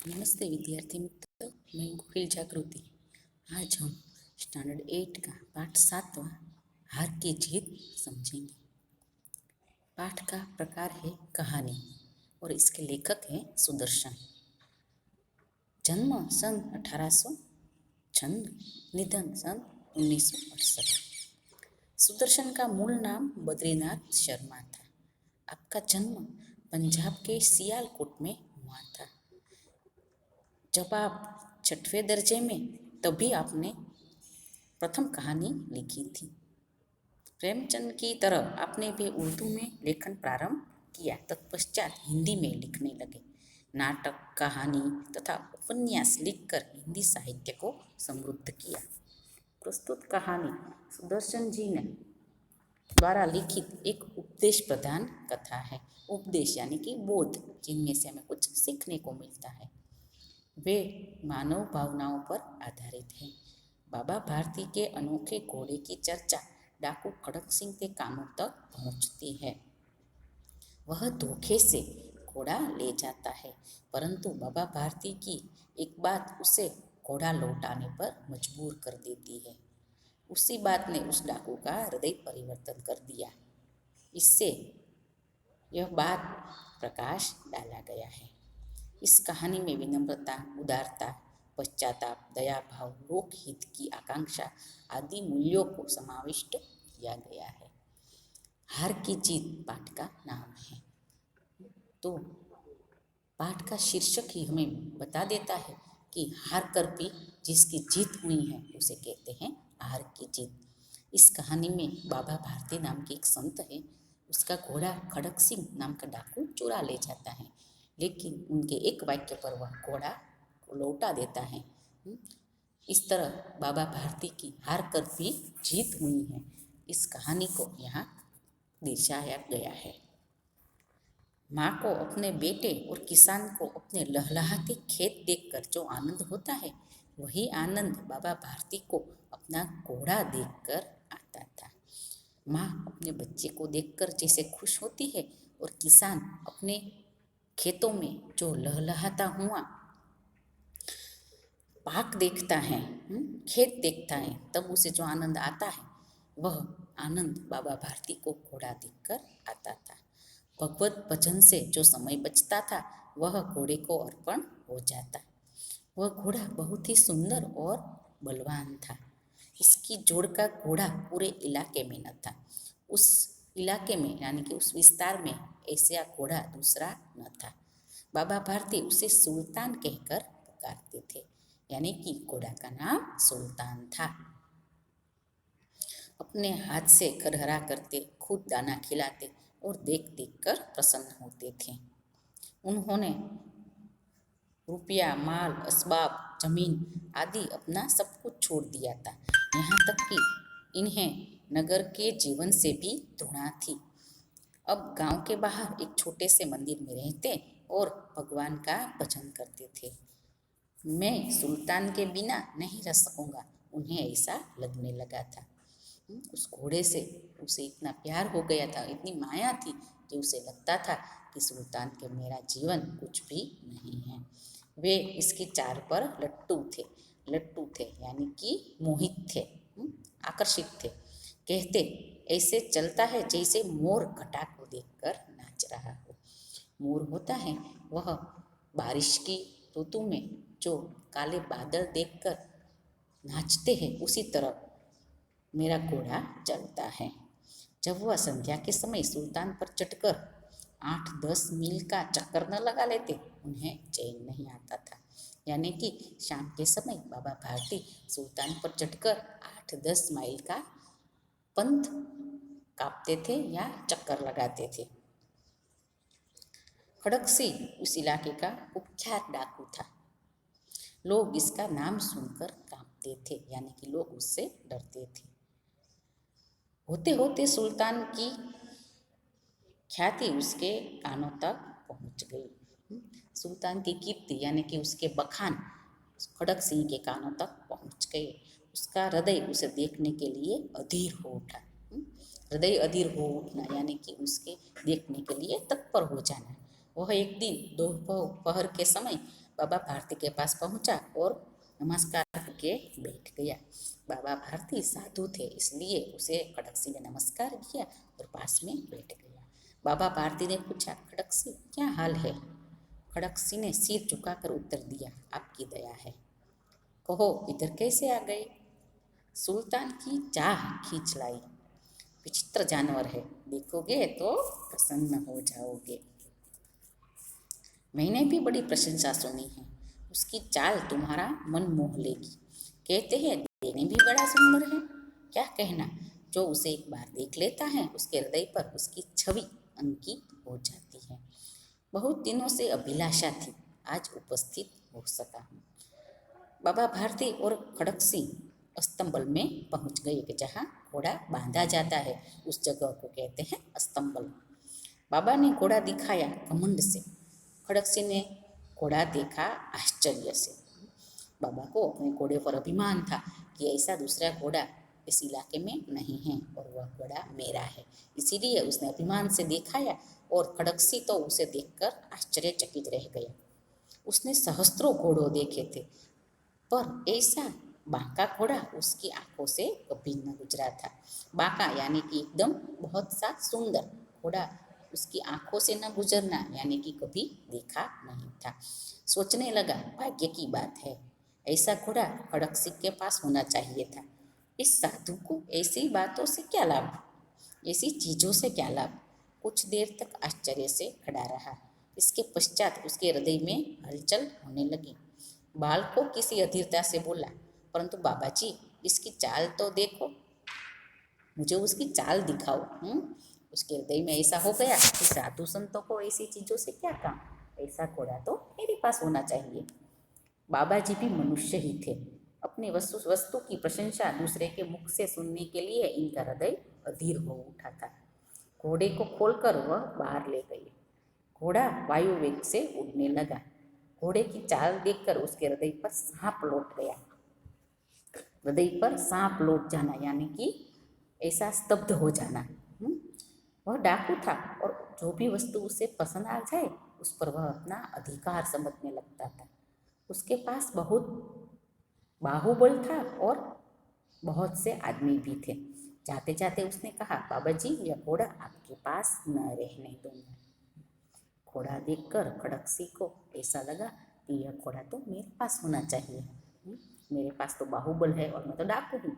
नमस्ते विद्यार्थी मित्रों, मैं गोहिल जागृति। आज हम स्टैंडर्ड 8 का पाठ 7वां हार की जीत समझेंगे। पाठ का प्रकार है कहानी और इसके लेखक हैं सुदर्शन। जन्म सन 1800, निधन सन 1968। सुदर्शन का मूल नाम बद्रीनाथ शर्मा था। आपका जन्म पंजाब के सियालकोट में हुआ था। जब आप 6वें दर्जे में तभी आपने प्रथम कहानी लिखी थी। प्रेमचंद की तरह आपने भी उर्दू में लेखन प्रारंभ किया, तत्पश्चात हिंदी में लिखने लगे। नाटक, कहानी तथा उपन्यास लिखकर हिंदी साहित्य को समृद्ध किया। प्रस्तुत कहानी सुदर्शन जी ने द्वारा लिखित एक उपदेश प्रधान कथा है। उपदेश यानी कि बोध, जिनमें से हमें कुछ सीखने को मिलता है। वे मानव भावनाओं पर आधारित हैं। बाबा भारती के अनोखे घोड़े की चर्चा डाकू खड़क सिंह के कानों तक पहुंचती है। वह धोखे से घोड़ा ले जाता है, परंतु बाबा भारती की एक बात उसे घोड़ा लौटाने पर मजबूर कर देती है। उसी बात ने उस डाकू का हृदय परिवर्तन कर दिया। इससे यह बात प्रकाश डाला गया है। इस कहानी में विनम्रता, उदारता, पश्चाताप, दया भाव, लोकहित की आकांक्षा आदि मूल्यों को समाविष्ट किया गया है। हार की जीत पाठ का नाम है। तो पाठ का शीर्षक ही हमें बता देता है कि हार कर भी जिसकी जीत हुई है उसे कहते हैं हार की जीत। इस कहानी में बाबा भारती नाम के एक संत है। उसका घोड़ा खड़क सिंह नाम का डाकू चुरा ले जाता है, लेकिन उनके एक वाक्य पर वह घोड़ा को लौटा देता है। इस तरह बाबा भारती की हार कर भी जीत हुई है। इस कहानी को यहाँ दर्शाया गया है। माँ को अपने बेटे और किसान को अपने लहलहाते खेत देखकर जो आनंद होता है, वही आनंद बाबा भारती को अपना घोड़ा देखकर आता था। माँ अपने बच्चे को देखकर जैसे खुश होती है और किसान अपने खेतों में जो लहलहाता हुआ पाक देखता है, खेत देखता है, तब उसे जो आनंद आता है, वह आनंद बाबा भारती को घोड़ा देखकर आता था। भगवत भजन से जो समय बचता था, वह घोड़े को अर्पण हो जाता। वह घोड़ा बहुत ही सुंदर और बलवान था। इसकी जोड़ का घोड़ा पूरे इलाके में न था। उस इलाके में यानी कि उस विस्तार में ऐसा घोड़ा दूसरा न था। बाबा भारती उसे सुल्तान कहकर पुकारते थे, यानी कि घोड़ा का नाम सुल्तान था। अपने हाथ से खरहरा करते, खुद दाना खिलाते और देख देख कर प्रसन्न होते थे। उन्होंने रुपया, माल, असबाब, जमीन आदि अपना सब कुछ छोड़ दिया था। यहाँ तक कि इन्हें नगर के जीवन से भी घृणा थी। अब गांव के बाहर एक छोटे से मंदिर में रहते और भगवान का भजन करते थे। मैं सुल्तान के बिना नहीं रह सकूँगा, उन्हें ऐसा लगने लगा था। उस घोड़े से उसे इतना प्यार हो गया था, इतनी माया थी कि उसे लगता था कि सुल्तान के मेरा जीवन कुछ भी नहीं है। वे इसकी चाल पर लट्टू थे यानी कि मोहित थे, आकर्षित थे। कहते ऐसे चलता है जैसे मोर घटा को देखकर नाच रहा हो। मोर होता है वह बारिश की ऋतु में जो काले बादल देखकर नाचते हैं, उसी तरह मेरा घोड़ा चलता है। जब वह संध्या के समय सुल्तान पर चढ़कर 8-10 मील का चक्कर न लगा लेते, उन्हें चैन नहीं आता था। यानी कि शाम के समय बाबा भारती सुल्तान पर चढ़कर 8-10 माइल का पंथ कापते थे या चक्कर लगाते थे। खड़क सिंह उस इलाके का कुख्यात डाकू था। लोग इसका नाम सुनकर कांपते थे, यानी कि लोग उससे डरते थे। होते होते सुल्तान की ख्याति उसके कानों तक पहुंच गई। सुल्तान की कीर्ति यानी कि उसके बखान खड़क सिंह के कानों तक पहुंच गए। उसका हृदय उसे देखने के लिए अधीर हो उठा। हृदय अधीर हो उठना यानी कि उसके देखने के लिए तत्पर हो जाना। वह एक दिन दोपहर के समय बाबा भारती के पास पहुंचा और नमस्कार करके बैठ गया। बाबा भारती साधु थे, इसलिए उसे खड़क ने नमस्कार किया और पास में बैठ गया। बाबा भारती ने पूछा, खड़क क्या हाल है? खड़क ने सिर झुकाकर उत्तर दिया, आपकी दया है। कहो इधर कैसे आ गए? सुल्तान की चाह खींच लाई। विचित्र जानवर है, देखोगे तो प्रसन्न हो जाओगे। मैंने भी बड़ी प्रशंसा सुनी है, उसकी चाल तुम्हारा मन मोह लेगी। कहते हैं देने भी बड़ा सुंदर है। क्या कहना, जो उसे एक बार देख लेता है उसके हृदय पर उसकी छवि अंकित हो जाती है। बहुत दिनों से अभिलाषा थी, आज उपस्थित हो सका हूँ। बाबा भारती और खड़क सिंह अस्तंबल में पहुंच गए कि जहाँ घोड़ा बांधा जाता है, उस जगह को कहते हैं अस्तंबल। बाबा ने घोड़ा दिखाया घमंड से। खड़क सिंह ने घोड़ा देखा आश्चर्य से। बाबा को अपने घोड़े पर अभिमान था कि ऐसा दूसरा घोड़ा इस इलाके में नहीं है और वह घोड़ा मेरा है, इसीलिए उसने अभिमान से दिखाया और खड़क सिंह तो उसे देखकर आश्चर्यचकित रह गया। उसने सहस्त्रों घोड़ों देखे थे, पर ऐसा बांका घोड़ा उसकी आंखों से कभी न गुजरा था। बांका यानी कि एकदम बहुत सा सुंदर घोड़ा उसकी आंखों से न गुजरना यानी कि कभी देखा नहीं था। सोचने लगा, भाग्य की बात है, ऐसा घोड़ा खड़क सिंह के पास होना चाहिए था। इस साधु को ऐसी बातों से क्या लाभ, ऐसी चीज़ों से क्या लाभ। कुछ देर तक आश्चर्य से खड़ा रहा। इसके पश्चात उसके हृदय में हलचल होने लगी। बाल को किसी अधीरता से बोला, परंतु बाबा जी इसकी चाल तो देखो, मुझे उसकी चाल दिखाओ। उसके हृदय में ऐसा हो गया कि साधु संतों को ऐसी चीज़ों से क्या काम, ऐसा घोड़ा तो मेरे पास होना चाहिए। बाबा जी भी मनुष्य ही थे। अपनी वस्तु की प्रशंसा दूसरे के मुख से सुनने के लिए इनका हृदय अधीर हो उठा था। घोड़े को खोलकर वह बाहर ले गए। घोड़ा वायु वेग से उड़ने लगा। घोड़े की चाल देखकर उसके हृदय पर सांप लौट गया। हृदय पर सांप लौट जाना यानी कि ऐसा स्तब्ध हो जाना। वह डाकू था और जो भी वस्तु उसे पसंद आ जाए उस पर वह अपना अधिकार समझने लगता था। उसके पास बहुत बाहुबल था और बहुत से आदमी भी थे। जाते जाते उसने कहा, बाबा जी यह घोड़ा आपके पास न रहने दूंगा। घोड़ा देखकर खड़क सिंह को ऐसा लगा कि यह घोड़ा तो मेरे पास होना चाहिए। मेरे पास तो बाहुबल है और मैं तो डाकू हूँ।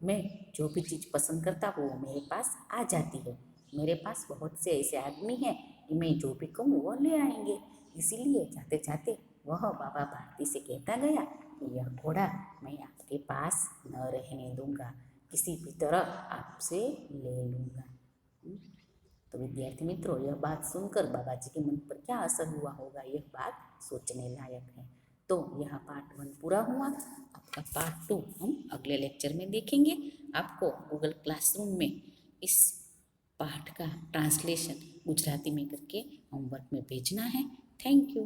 मैं जो भी चीज़ पसंद करता हूँ वो मेरे पास आ जाती है। मेरे पास बहुत से ऐसे आदमी हैं कि मैं जो भी कहूँ वो ले आएंगे। इसीलिए जाते जाते वह बाबा भारती से कहता गया कि यह घोड़ा मैं आपके पास न रहने दूंगा, किसी भी तरह आपसे ले लूँगा। तो विद्यार्थी मित्रों, यह बात सुनकर बाबा जी के मन पर क्या असर हुआ होगा, यह बात सोचने लायक है। तो यह पार्ट 1 पूरा हुआ। आपका पार्ट 2 हम अगले लेक्चर में देखेंगे। आपको गूगल क्लासरूम में इस पाठ का ट्रांसलेशन गुजराती में करके होमवर्क में भेजना है। Thank you.